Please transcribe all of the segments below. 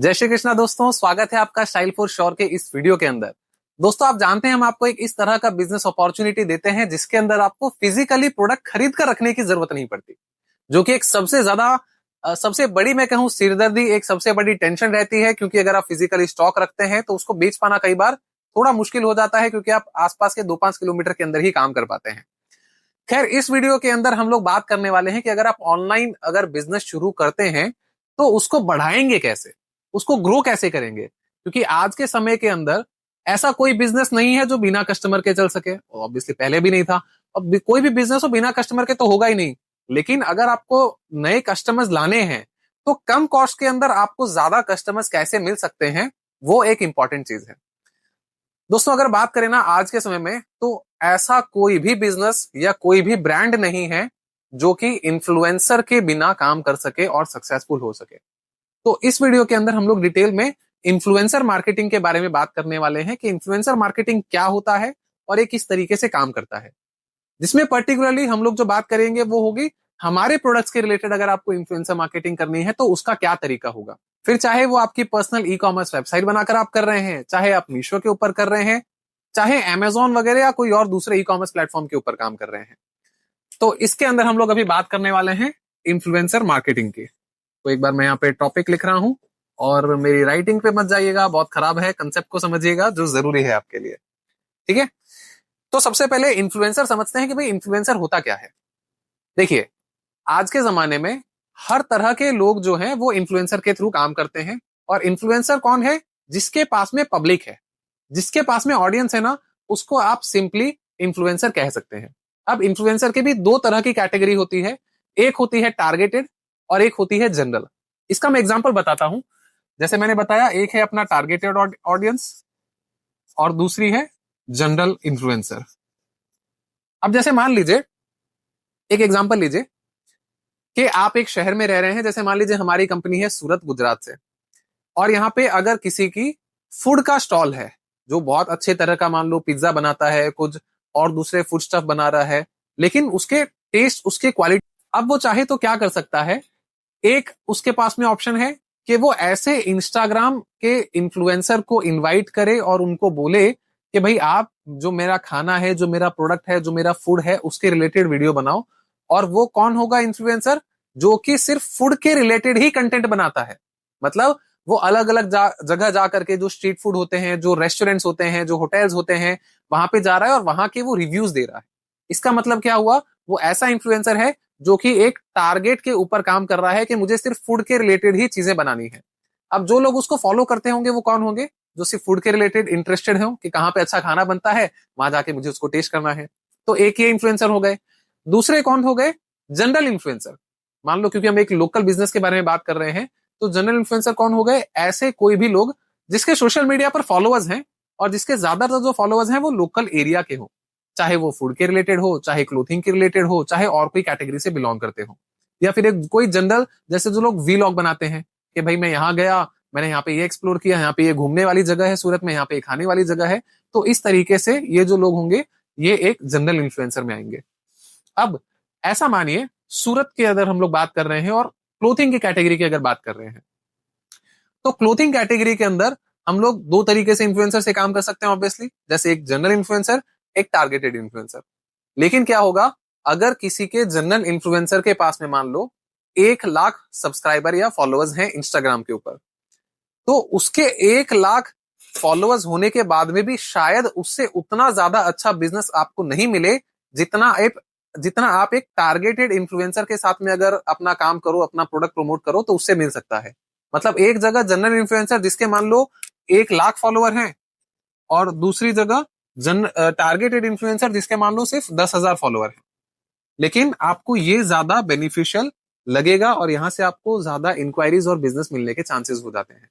जय श्री कृष्णा दोस्तों, स्वागत है आपका स्टाइल फॉर श्योर के इस वीडियो के अंदर। दोस्तों, आप जानते हैं हम आपको एक इस तरह का बिजनेस अपॉर्चुनिटी देते हैं जिसके अंदर आपको फिजिकली प्रोडक्ट खरीद कर रखने की जरूरत नहीं पड़ती, जो कि एक सबसे ज्यादा सबसे बड़ी मैं कहूं सिरदर्दी, एक सबसे बड़ी टेंशन रहती है। क्योंकि अगर आप फिजिकली स्टॉक रखते हैं तो उसको बेच पाना कई बार थोड़ा मुश्किल हो जाता है, क्योंकि आप आसपास के 2-5 किलोमीटर के अंदर ही काम कर पाते हैं। खैर, इस वीडियो के अंदर हम लोग बात करने वाले हैं कि अगर आप ऑनलाइन बिजनेस शुरू करते हैं तो उसको बढ़ाएंगे कैसे, उसको ग्रो कैसे करेंगे। क्योंकि आज के समय के अंदर ऐसा कोई बिजनेस नहीं है जो बिना कस्टमर के चल सके। ऑब्वियसली पहले भी नहीं था, अब कोई भी बिजनेस हो बिना कस्टमर के तो होगा ही नहीं। लेकिन अगर आपको नए कस्टमर्स लाने हैं तो कम कॉस्ट के अंदर आपको ज्यादा कस्टमर्स कैसे मिल सकते हैं, वो एक इंपॉर्टेंट चीज है। दोस्तों, अगर बात करें ना आज के समय में, तो ऐसा कोई भी बिजनेस या कोई भी ब्रांड नहीं है जो कि इन्फ्लुएंसर के बिना काम कर सके और सक्सेसफुल हो सके। तो इस वीडियो के अंदर हम लोग डिटेल में इन्फ्लुएंसर मार्केटिंग के बारे में बात करने वाले हैं कि इन्फ्लुएंसर मार्केटिंग क्या होता है और ये किस तरीके से काम करता है। जिसमें पर्टिकुलरली हम लोग जो बात करेंगे वो होगी हमारे प्रोडक्ट्स के रिलेटेड। अगर आपको इन्फ्लुएंसर मार्केटिंग करनी है तो उसका क्या तरीका होगा। फिर चाहे वो आपकी पर्सनल ई कॉमर्स वेबसाइट बनाकर आप कर रहे हैं, चाहे आप मीशो के ऊपर कर रहे हैं, चाहे अमेजोन वगैरह या कोई और दूसरे ई कॉमर्स प्लेटफॉर्म के ऊपर काम कर रहे हैं, तो इसके अंदर हम लोग अभी बात करने वाले हैं इन्फ्लुएंसर मार्केटिंग की। तो एक बार मैं यहाँ पे टॉपिक लिख रहा हूं और मेरी राइटिंग पे मत जाइएगा, बहुत खराब है। कंसेप्ट को समझिएगा जो जरूरी है आपके लिए, ठीक है। तो सबसे पहले इन्फ्लुएंसर समझते हैं कि भाई इन्फ्लुएंसर होता क्या है। देखिए, आज के जमाने में हर तरह के लोग जो हैं वो इन्फ्लुएंसर के थ्रू काम करते हैं। और इन्फ्लुएंसर कौन है? जिसके पास में पब्लिक है, जिसके पास में ऑडियंस है ना, उसको आप सिंपली इन्फ्लुएंसर कह सकते हैं। अब इन्फ्लुएंसर की भी दो तरह की कैटेगरी होती है। एक होती है टारगेटेड और एक होती है जनरल। इसका मैं एग्जांपल बताता हूं। जैसे मैंने बताया, एक है अपना टारगेटेड ऑडियंस और दूसरी है जनरल इन्फ्लुएंसर। अब जैसे मान लीजिए, एक एग्जांपल लीजिए कि आप एक शहर में रह रहे हैं। जैसे मान लीजिए हमारी कंपनी है सूरत, गुजरात से, और यहाँ पे अगर किसी की फूड का स्टॉल है जो बहुत अच्छे तरह का, मान लो पिज्जा बनाता है, कुछ और दूसरे फूड स्टफ बना रहा है, लेकिन उसके टेस्ट, उसके क्वालिटी, अब वो चाहे तो क्या कर सकता है। एक उसके पास में ऑप्शन है कि वो ऐसे इंस्टाग्राम के इन्फ्लुएंसर को इनवाइट करे और उनको बोले कि भाई आप जो मेरा खाना है, जो मेरा प्रोडक्ट है, जो मेरा फूड है, उसके रिलेटेड वीडियो बनाओ। और वो कौन होगा इन्फ्लुएंसर? जो कि सिर्फ फूड के रिलेटेड ही कंटेंट बनाता है। मतलब वो अलग अलग जगह जा करके, जो स्ट्रीट फूड होते हैं, जो रेस्टोरेंट्स होते हैं, जो होटल्स होते हैं, वहां पे जा रहा है और वहां के वो रिव्यूज दे रहा है। इसका मतलब क्या हुआ? वो ऐसा इन्फ्लुएंसर है जो कि एक टारगेट के ऊपर काम कर रहा है कि मुझे सिर्फ फूड के रिलेटेड ही चीजें बनानी है। अब जो लोग उसको फॉलो करते होंगे वो कौन होंगे? जो सिर्फ फूड के रिलेटेड इंटरेस्टेड हो कि कहाँ पे अच्छा खाना बनता है, वहां जाके मुझे उसको टेस्ट करना है। तो एक ये इन्फ्लुएंसर हो गए। दूसरे कौन हो गए? General influencer. मान लो, क्योंकि हम एक लोकल बिजनेस के बारे में बात कर रहे हैं, तो जनरल इन्फ्लुएंसर कौन हो गए? ऐसे कोई भी लोग जिसके सोशल मीडिया पर फॉलोअर्स हैं और जिसके ज्यादातर जो फॉलोअर्स हैं वो लोकल एरिया के हो, चाहे वो फूड के रिलेटेड हो, चाहे क्लोथिंग के रिलेटेड हो, चाहे और कोई कैटेगरी से बिलोंग करते हो। या फिर एक कोई जनरल, जैसे जो लोग वीलॉग बनाते हैं कि भाई मैं यहाँ गया, मैंने यहाँ पे ये एक्सप्लोर किया, यहाँ पे ये घूमने वाली जगह है सूरत में, यहाँ पे ये खाने वाली जगह है। तो इस तरीके से ये जो लोग होंगे ये एक जनरल इन्फ्लुएंसर में आएंगे। अब ऐसा मानिए, सूरत के अगर हम लोग बात कर रहे हैं और क्लोथिंग की कैटेगरी की अगर बात कर रहे हैं, तो क्लोथिंग कैटेगरी के अंदर हम लोग दो तरीके से इन्फ्लुएंसर से काम कर सकते हैं ऑब्वियसली। जैसे एक जनरल इन्फ्लुएंसर, एक टारगेटेड इन्फ्लुएंसर। लेकिन क्या होगा अगर किसी के जनरल इन्फ्लुएंसर के पास में मान लो 1 लाख सब्सक्राइबर या फॉलोअर्स हैं इंस्टाग्राम के ऊपर, तो उसके 1 लाख फॉलोअर्स होने के बाद में भी शायद उससे उतना ज्यादा अच्छा बिजनेस आपको नहीं मिले जितना आप एक टारगेटेड इन्फ्लुएंसर के साथ में अगर अपना काम करो, अपना प्रोडक्ट प्रमोट करो, तो उससे मिल सकता है। मतलब एक जगह जनरल इन्फ्लुएंसर जिसके मान लो 1 लाख फॉलोअर हैं, और दूसरी जगह टारगेटेड इन्फ्लुएंसर जिसके मान लो सिर्फ 10,000 फॉलोअर हैं। लेकिन आपको ये ज्यादा बेनिफिशियल लगेगा और यहां से आपको ज्यादा इंक्वायरीज और बिजनेस मिलने के चांसेस हो जाते हैं।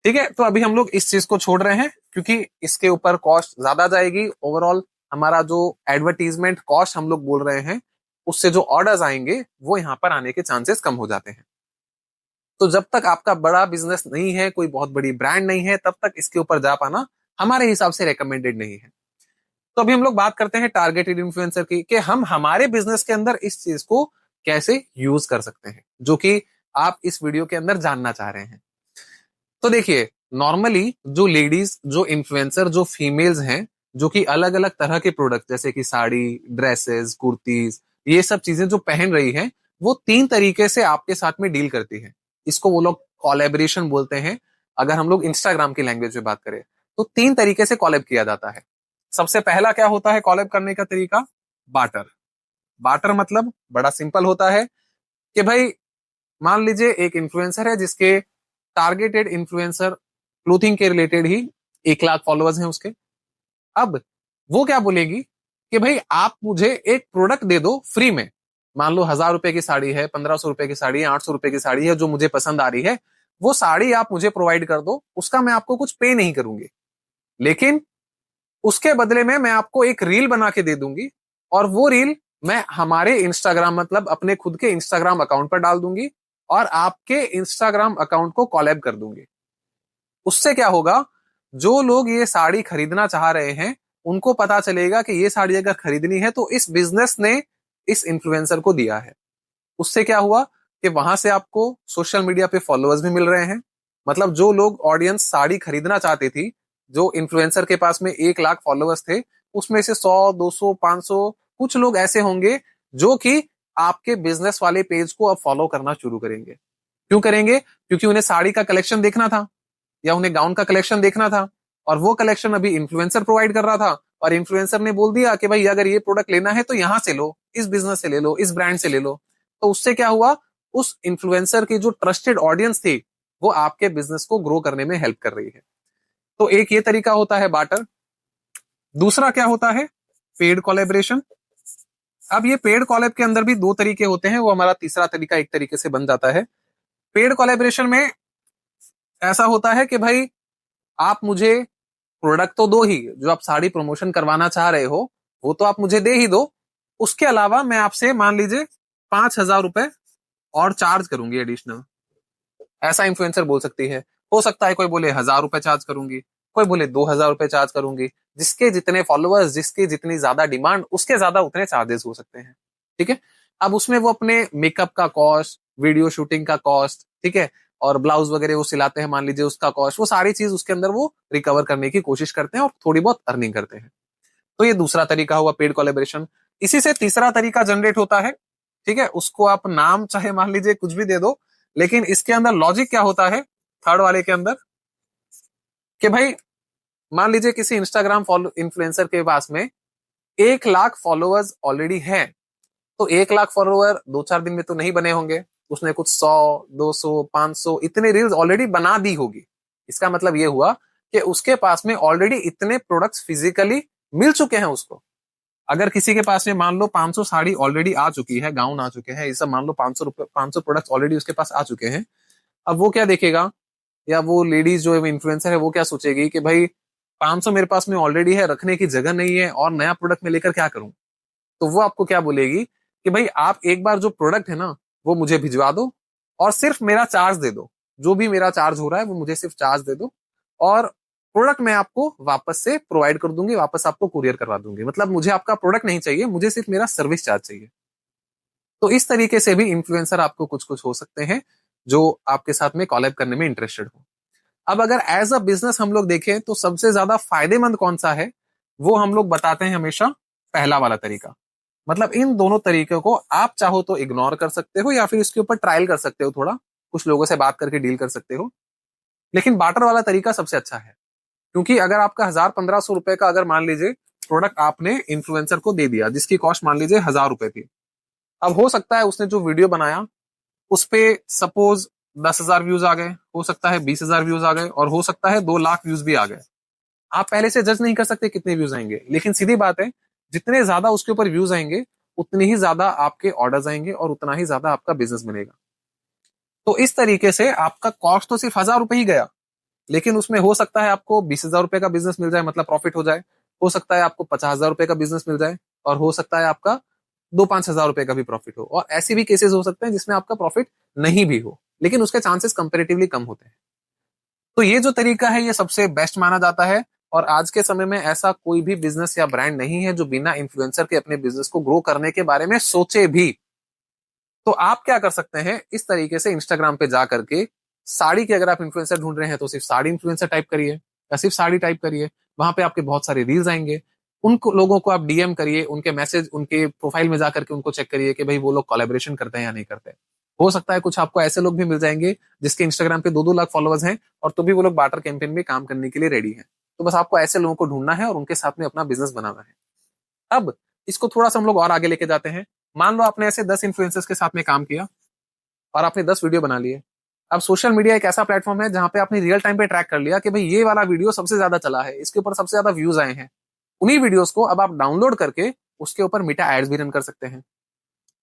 ठीक है, तो अभी हम लोग इस चीज को छोड़ रहे हैं क्योंकि इसके ऊपर कॉस्ट ज्यादा जाएगी। ओवरऑल हमारा जो एडवर्टीजमेंट कॉस्ट हम लोग बोल रहे हैं, उससे जो ऑर्डर्स आएंगे वो यहाँ पर आने के चांसेस कम हो जाते हैं। तो जब तक आपका बड़ा बिजनेस नहीं है, कोई बहुत बड़ी ब्रांड नहीं है, तब तक इसके ऊपर जा पाना हमारे हिसाब से रेकमेंडेड नहीं है। तो अभी हम लोग बात करते हैं टारगेटेड इन्फ्लुएंसर की, कि हम हमारे बिजनेस के अंदर इस चीज को कैसे यूज कर सकते हैं, जो कि आप इस वीडियो के अंदर जानना चाह रहे हैं। तो देखिए, नॉर्मली जो लेडीज, जो इन्फ्लुएंसर, जो फीमेल्स हैं, जो कि अलग अलग तरह के प्रोडक्ट जैसे कि साड़ी, ड्रेसेस, कुर्तीज, ये सब चीजें जो पहन रही हैं, वो तीन तरीके से आपके साथ में डील करती हैं। इसको वो लोग कोलैबोरेशन बोलते हैं। अगर हम लोग इंस्टाग्राम की लैंग्वेज में बात करें तो तीन तरीके से कॉलेब किया जाता है। सबसे पहला क्या होता है कॉलेब करने का तरीका? बाटर। बाटर मतलब बड़ा सिंपल होता है कि भाई, मान लीजिए एक इन्फ्लुएंसर है जिसके टारगेटेड इन्फ्लुएंसर क्लोथिंग के रिलेटेड ही 1 लाख फॉलोअर्स हैं उसके। अब वो क्या बोलेगी कि भाई आप मुझे एक प्रोडक्ट दे दो फ्री में। मान लो 1,000 रुपए की साड़ी है, 1,500 रुपए की साड़ी है, 800 रुपए की साड़ी है, जो मुझे पसंद आ रही है, वो साड़ी आप मुझे प्रोवाइड कर दो, उसका मैं आपको कुछ पे नहीं करूंगी, लेकिन उसके बदले में मैं आपको एक रील बना के दे दूंगी, और वो रील मैं हमारे इंस्टाग्राम, मतलब अपने खुद के इंस्टाग्राम अकाउंट पर डाल दूंगी और आपके इंस्टाग्राम अकाउंट को कॉलैब कर दूंगी। उससे क्या होगा, जो लोग ये साड़ी खरीदना चाह रहे हैं उनको पता चलेगा कि ये साड़ी अगर खरीदनी है तो इस बिजनेस ने इस इन्फ्लुएंसर को दिया है। उससे क्या हुआ कि वहां से आपको सोशल मीडिया पे फॉलोअर्स भी मिल रहे हैं। मतलब जो लोग ऑडियंस साड़ी खरीदना चाहती थी, जो इन्फ्लुएंसर के पास में 1 लाख फॉलोअर्स थे, उसमें से 100, 200, 500 कुछ लोग ऐसे होंगे जो कि आपके बिजनेस वाले पेज को अब फॉलो करना शुरू करेंगे। क्यों करेंगे? क्योंकि उन्हें साड़ी का कलेक्शन देखना था या उन्हें गाउन का कलेक्शन देखना था, और वो कलेक्शन अभी इन्फ्लुएंसर प्रोवाइड कर रहा था, और इन्फ्लुएंसर ने बोल दिया कि भाई अगर ये प्रोडक्ट लेना है तो यहां से लो, इस बिजनेस से ले लो, इस ब्रांड से ले लो। तो उससे क्या हुआ, उस इन्फ्लुएंसर की जो ट्रस्टेड ऑडियंस थी वो आपके बिजनेस को ग्रो करने में हेल्प कर रही है। तो एक ये तरीका होता है बाटर। दूसरा क्या होता है? Paid collaboration. अब ये पेड कोलैब के अंदर भी दो तरीके होते हैं, वो हमारा तीसरा तरीका एक तरीके से बन जाता है। पेड कोलेबरेशन में ऐसा होता है कि भाई आप मुझे प्रोडक्ट तो दो ही, जो आप साड़ी प्रमोशन करवाना चाह रहे हो वो तो आप मुझे दे ही दो, उसके अलावा मैं आपसे मान लीजिए 5,000 रुपए और चार्ज करूंगी एडिशनल। ऐसा इन्फ्लुएंसर बोल सकती है। हो सकता है कोई बोले 1,000 रुपए चार्ज करूंगी, कोई बोले 2,000 रुपए चार्ज करूंगी। जिसके जितने फॉलोअर्स, जिसकी जितनी ज्यादा डिमांड, उसके ज्यादा उतने चार्जेस हो सकते हैं। ठीक है। अब उसमें वो अपने मेकअप का कॉस्ट, वीडियो शूटिंग का कॉस्ट, ठीक है, और ब्लाउज वगैरह वो सिलाते हैं मान लीजिए उसका कॉस्ट, वो सारी चीज उसके अंदर वो रिकवर करने की कोशिश करते हैं और थोड़ी बहुत अर्निंग करते हैं। तो ये दूसरा तरीका हुआ पेड कोलेबोरेशन। इसी से तीसरा तरीका जनरेट होता है। ठीक है, उसको आप नाम चाहे मान लीजिए कुछ भी दे दो, लेकिन इसके अंदर लॉजिक क्या होता है थर्ड वाले के अंदर, कि भाई मान लीजिए किसी इंस्टाग्राम फॉलो इन्फ्लुएंसर के पास में 1 लाख फॉलोअर्स ऑलरेडी हैं। तो 1 लाख फॉलोअर 2-4 दिन में तो नहीं बने होंगे, उसने कुछ 100, 200, 500 इतने रील्स ऑलरेडी बना दी होगी। इसका मतलब ये हुआ कि उसके पास में ऑलरेडी इतने प्रोडक्ट्स फिजिकली मिल चुके हैं उसको। अगर किसी के पास में मान लो 500 साड़ी ऑलरेडी आ चुकी है, गाउन आ चुके हैं, ये सब मान लो 500 प्रोडक्ट्स ऑलरेडी उसके पास आ चुके हैं। अब वो क्या देखेगा, या वो लेडीज जो इन्फ्लुएंसर है वो क्या सोचेगी कि भाई 500 मेरे पास में ऑलरेडी है, रखने की जगह नहीं है, और नया प्रोडक्ट में लेकर क्या करूं। तो वो आपको क्या बोलेगी कि भाई आप एक बार जो प्रोडक्ट है ना वो मुझे भिजवा दो, और सिर्फ मेरा चार्ज दे दो, जो भी मेरा चार्ज हो रहा है वो मुझे सिर्फ चार्ज दे दो, और प्रोडक्ट मैं आपको वापस से प्रोवाइड कर दूंगी, वापस आपको कुरियर करवा दूंगी। मतलब मुझे आपका प्रोडक्ट नहीं चाहिए, मुझे सिर्फ मेरा सर्विस चार्ज चाहिए। तो इस तरीके से भी इन्फ्लुएंसर आपको कुछ कुछ हो सकते हैं जो आपके साथ में कॉलैब करने में इंटरेस्टेड हो। अब अगर एज अ बिजनेस हम लोग देखें तो सबसे ज्यादा फायदेमंद कौन सा है, वो हम लोग बताते हैं हमेशा पहला वाला तरीका। मतलब इन दोनों तरीकों को आप चाहो तो इग्नोर कर सकते हो या फिर इसके ऊपर ट्रायल कर सकते हो, थोड़ा कुछ लोगों से बात करके डील कर सकते हो, लेकिन बाटर वाला तरीका सबसे अच्छा है। क्योंकि अगर आपका 1,000-1,500 रुपए का अगर मान लीजिए प्रोडक्ट आपने इन्फ्लुएंसर को दे दिया जिसकी कॉस्ट मान लीजिए 1,000 रुपए थी। अब हो सकता है उसने जो वीडियो बनाया उस पे सपोज 10,000 व्यूज आ गए, हो सकता है 20,000 व्यूज आ गए, और हो सकता है 2 लाख व्यूज भी आ गए। आप पहले से जज नहीं कर सकते कितने व्यूज आएंगे, लेकिन सीधी बात है जितने ज्यादा उसके ऊपर व्यूज आएंगे उतनी ही ज्यादा आपके ऑर्डर्स आएंगे और उतना ही ज्यादा आपका बिजनेस बनेगा। तो इस तरीके से आपका कॉस्ट तो सिर्फ 1,000 रुपए ही गया, लेकिन उसमें हो सकता है आपको 20,000 रुपए का बिजनेस मिल जाए, मतलब प्रॉफिट हो जाए। हो सकता है आपको 50,000 रुपए का बिजनेस मिल जाए, और हो सकता है आपका 2-5 हजार रुपए का भी प्रॉफिट हो, और ऐसे भी केसेस हो सकते हैं जिसमें आपका प्रॉफिट नहीं भी हो, लेकिन उसके चांसेस कंपेरेटिवली कम होते हैं। तो ये जो तरीका है ये सबसे बेस्ट माना जाता है, और आज के समय में ऐसा कोई भी बिजनेस या ब्रांड नहीं है जो बिना इन्फ्लुएंसर के अपने बिजनेस को ग्रो करने के बारे में सोचे भी। तो आप क्या कर सकते हैं, इस तरीके से इंस्टाग्राम पे जा करके साड़ी के अगर आप इन्फ्लुएंसर ढूंढ रहे हैं तो सिर्फ साड़ी इन्फ्लुएंसर टाइप करिए या सिर्फ साड़ी टाइप करिए, वहां पे आपके बहुत सारे रील्स आएंगे। उनको लोगों को आप डीएम करिए, उनके मैसेज उनके प्रोफाइल में जाकर के उनको चेक करिए कि भाई वो लोग कोलैबोरेशन करते हैं या नहीं करते। हो सकता है कुछ आपको ऐसे लोग भी मिल जाएंगे जिसके इंस्टाग्राम पे 2-2 लाख फॉलोअर्स हैं और तो भी वो लोग बार्टर कैंपेन में काम करने के लिए रेडी हैं। तो बस आपको ऐसे लोगों को ढूंढना है और उनके साथ में अपना बिजनेस बनाना है। अब इसको थोड़ा सा हम लोग और आगे लेके जाते हैं। मान लो आपने ऐसे 10 इन्फ्लुएंसर्स के साथ में काम किया और आपने 10 वीडियो बना लिए। अब सोशल मीडिया एक ऐसा प्लेटफॉर्म है जहां पे आपने रियल टाइम पे ट्रैक कर लिया कि भाई ये वाला वीडियो सबसे ज्यादा चला है, इसके ऊपर सबसे ज्यादा व्यूज आए हैं। उन्हीं वीडियोस को अब आप डाउनलोड करके उसके ऊपर मीटा एड्स भी रन कर सकते हैं,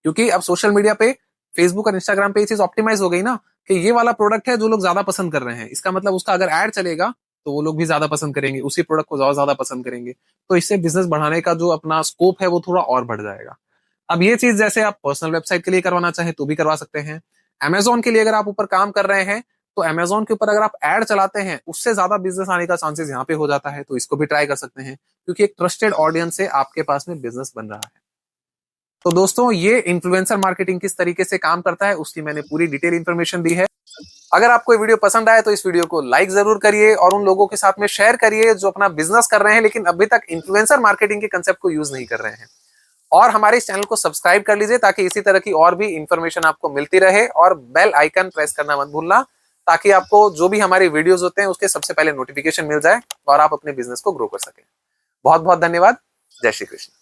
क्योंकि अब सोशल मीडिया पे फेसबुक और इंस्टाग्राम पे ये चीज ऑप्टिमाइज हो गई ना कि ये वाला प्रोडक्ट है जो लोग ज्यादा पसंद कर रहे हैं, इसका मतलब उसका अगर एड चलेगा तो वो लोग भी ज्यादा पसंद करेंगे, उसी प्रोडक्ट को ज्यादा ज्यादा पसंद करेंगे। तो इससे बिजनेस बढ़ाने का जो अपना स्कोप है वो थोड़ा और बढ़ जाएगा। अब ये चीज जैसे आप पर्सनल वेबसाइट के लिए करवाना चाहें तो भी करवा सकते हैं। अमेजोन के लिए अगर आप ऊपर काम कर रहे हैं तो अमेजोन के ऊपर अगर आप एड चलाते हैं उससे ज्यादा बिजनेस आने का चांसेस यहाँ पे हो जाता है, तो इसको भी ट्राई कर सकते हैं, क्योंकि एक ट्रस्टेड ऑडियंस से आपके पास में बिजनेस बन रहा है। तो दोस्तों ये इन्फ्लुएंसर मार्केटिंग किस तरीके से काम करता है उसकी मैंने पूरी डिटेल इन्फॉर्मेशन दी है। अगर आपको ये वीडियो पसंद आए तो इस वीडियो को लाइक जरूर करिए और उन लोगों के साथ में शेयर करिए जो अपना बिजनेस कर रहे हैं लेकिन अभी तक इन्फ्लुएंसर मार्केटिंग के कंसेप्ट को यूज नहीं कर रहे हैं। और हमारे इस चैनल को सब्सक्राइब कर लीजिए ताकि इसी तरह की और भी इंफॉर्मेशन आपको मिलती रहे, और बेल आइकन प्रेस करना मत भूलना ताकि आपको जो भी हमारे वीडियोस होते हैं उसके सबसे पहले नोटिफिकेशन मिल जाए और आप अपने बिजनेस को ग्रो कर सकें। बहुत बहुत धन्यवाद। जय श्री कृष्ण।